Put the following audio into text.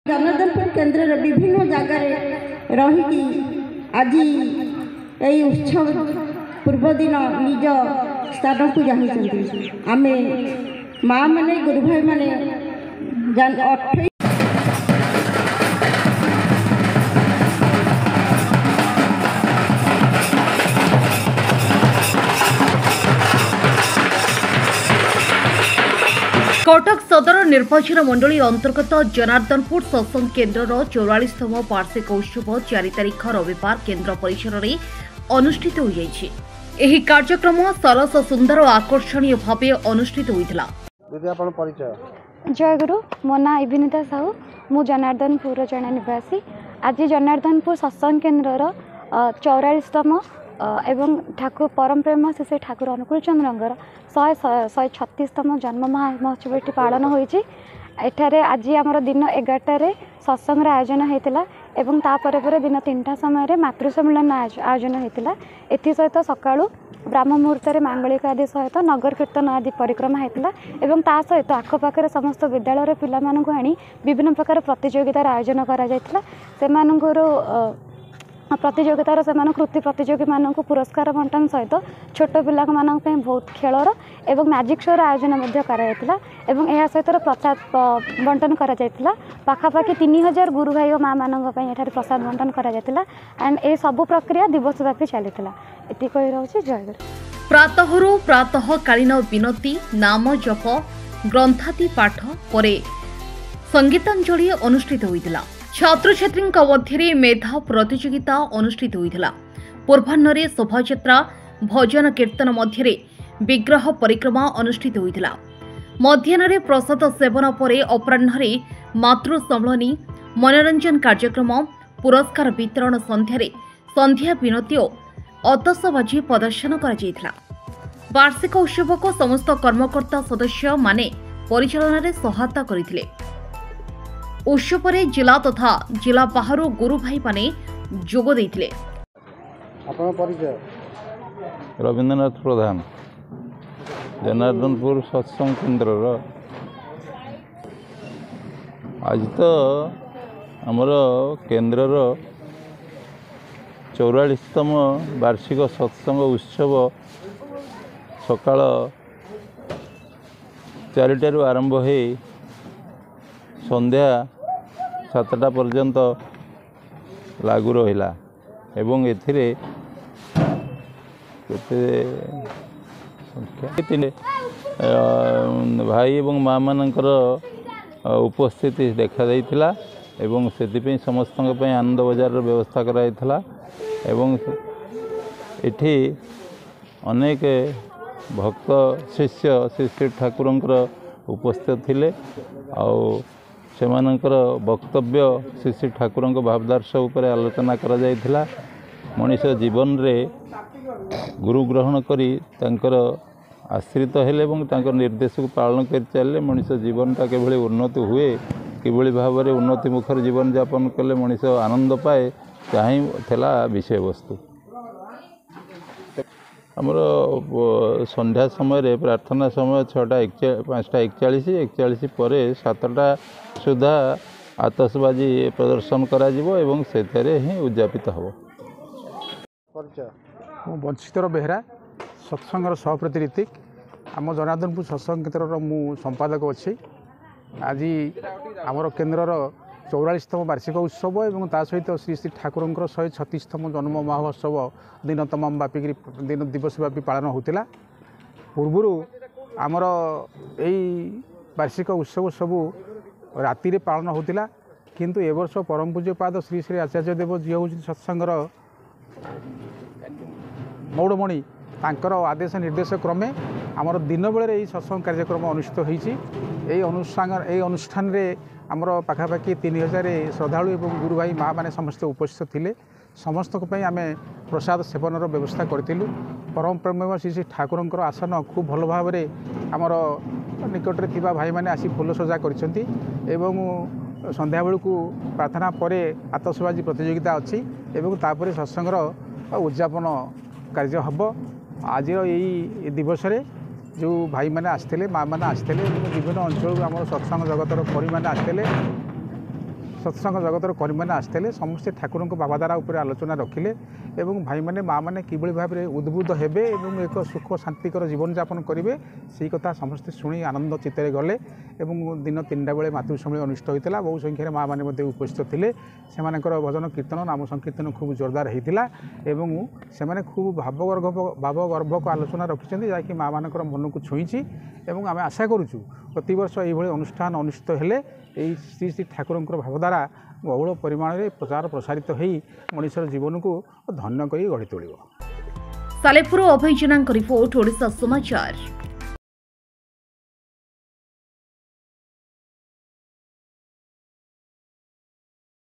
जनार्दनपुर केन्द्र विभिन्न जगार रही आज यही उत्सव पूर्व दिन निज स्थान को जाती आम माँ मैंने गुरु भाई मैंने 28 कटक सदर निर्वाचन मंडली अंतर्गत जनार्दनपुर सत्संग केन्द्र 44तम वार्षिक उत्सव 4 तारिख रविवार केन्द्र परिसर में अनुष्ठित हो जाइछि। एही कार्यक्रम सरस सुंदर और आकर्षणीय भाव अनुष्ठित होइथिला। जय गुरु, मो ना इबिनिता साहू, मु जनार्दनपुर जड़े निवासी। आज जनार्दनपुर सत्संग केन्द्र 44तम एवं ठाकुर परम प्रेम से ठाकुर अनुकूल चंद्र 136तम जन्म महोत्सव ये पालन होती। आज आमर दिन 11 सत्संग आयोजन होता एवं तापर दिन 3टा समय मातृ सम्मेलन आयोजन होता। एसत सका ब्राह्म मुहूर्त मांगलिक आदि सहित नगर कीर्तन आदि परिक्रमा होता एवं ता सहित आखपाखे समस्त विद्यालय पिलामानंकु आनी विभिन्न प्रकार प्रतियोगितार आयोजन करा जायतिला। सेमानंकर प्रतियोगितार से कृति प्रतियोगी मानक पुरस्कार बंटन सहित छोट पिला बहुत खेलर एवं मैजिक शोर आयोजन कराइला एवं यह सहित प्रसाद बंटन करा पाखापाखि 3000 गुरु भाई और माँ मान प्रसाद बंटन करा एंड ए सबु प्रक्रिया दिवस व्यापी चली ये कही रही। जय गुरु। प्रातः प्रातः कालीन विनती नाम जप ग्रंथादि पाठ पर संगीतांजलि अनुष्ठित होइतिला। छात्र छात्री मध्य मेधा प्रतियोगिता अनुष्ठित होइतिला। पूर्वाह्न शोभायात्रा भजन कीर्तन मध्य विग्रह परिक्रमा अनुष्ठित होइतिला। मध्याह्न प्रसाद सेवन पर अपराह्न मातृ सम्मेलनी मनोरंजन कार्यक्रम पुरस्कार वितरण संध्या विनती और अतसबाजी प्रदर्शन करा। वार्षिक उत्सव को समस्त कर्मकर्ता सदस्य माने परिचालन में सहायता करथिले। उत्सव जिला तथा जिला बाहर गुरु भाई माने जोग देथिले। रविन्द्रनाथ प्रधान जनार्दनपुर सत्संग केन्द्र आज तो आमर केन्द्र 44तम वार्षिक सत्संग उत्सव सकाळ 4टारू आरंभ हो संध्या 7टा पर्यंत लागू रहिला एवं एथिरे भाई एवं माँ मानकर उपस्थिति देखा जाइथिला एवं सेतिपई समस्त आनंद बजार व्यवस्था कराइथिला एवं एठी अनेक भक्त शिष्य श्री श्री ठाकुरंकर उपस्थित थिले आउ सेमानंकर वक्तव्य श्री श्री ठाकुरंक भावदर्श उपर आलोचना करा जाइथिला। मनीष जीवन रे गुरु ग्रहण करी तांकर आश्रित हेले एवं तांकर निर्देश को पालन कर चलले मनीष जीवनटा केभली उन्नति हुए किभली भाव में उन्नति मुखर जीवन यापन कले मनीष आनंद पाए चाहे थेला विषय वस्तु। आमर संध्या समय प्रार्थना समय 5:41 पर 7टा सुधा आतसबाजी प्रदर्शन करा जिवो एवं सेथरे ही उद्यापित हो। वंशीधर बेहरा सत्संगर सहप्रतिनिधि आम जनार्दनपुर सत्संग केन्द्र मु संपादक अच्छी। आज आमर केन्द्र 44तम वार्षिक उत्सव एवं ता सहित श्री श्री ठाकुरंकर 136तम जन्म महोत्सव दिन तमाम व्यापी दिन दिवस व्यापी पालन होता। पूर्वर आमर यही वार्षिक उत्सव सबू राति रे पालन होता किंतु ए वर्ष परम पूज्यपाद श्री श्री आचार्य देव जी हूँ सत्संगर मौड़मणि तांकर आदेश निर्देश क्रमे आमर दिन बेले यही सत्संग कार्यक्रम अनुष्ठित होती। अनुष्ठान रे आमर पाखापाखि 3000 श्रद्धालु एवं गुरु भाई माँ मैंने समस्ते उपस्थित थिले। समस्त आम प्रसाद सेवन व्यवस्था करूँ। परम प्रेम श्री श्री ठाकुरंकर आसन खूब भल भाव आमर निकटरे थिबा भाई मैंने आसी फूल सजा कर संध्या बेलू प्रार्थना पर आतसबाजी प्रतियोगिता अच्छी एवं तापर सत्संगर उद्यापन कार्य हम। आज यही दिवस जो भाई मैंने आसते माँ मैंने आसते विभिन्न अंचल आम सत्संग जगतर परी मैंने आसते सत्संग जगतर कर्मी मैंने आसते समस्ते ठाकुर भावधारा उपर आलोचना रखिले एवं भाई मैंने माँ मैंने किभली भाव में उद्बुद्ध हेबे एवं एक सुख शांतिकर जीवन यापन करेंगे से कथा समस्ते शुणी आनंद चित्त गले एवं दिन 3टा बेले मातृसम्मिलन अनुष्ठित होता बहु संख्यार माँ मैंने उपस्थित थे से भजन कीर्तन नाम संकीर्तन खूब जोरदार होता से खूब भावगर्भ को आलोचना रखिंट जहाँकि माँ मान मन को छुई एवं आम आशा करुचु प्रत वर्ष यह अनुष्ठान अनुष्ठित हेले श्री श्री ठाकुर भावधारा बहुल परिमाण में प्रचार प्रसारित हो मनुष्यर जीवन को धन्य कर गढ़ी तोड़। सालेपुर अभय जेना रिपोर्ट ओडिशा समाचार।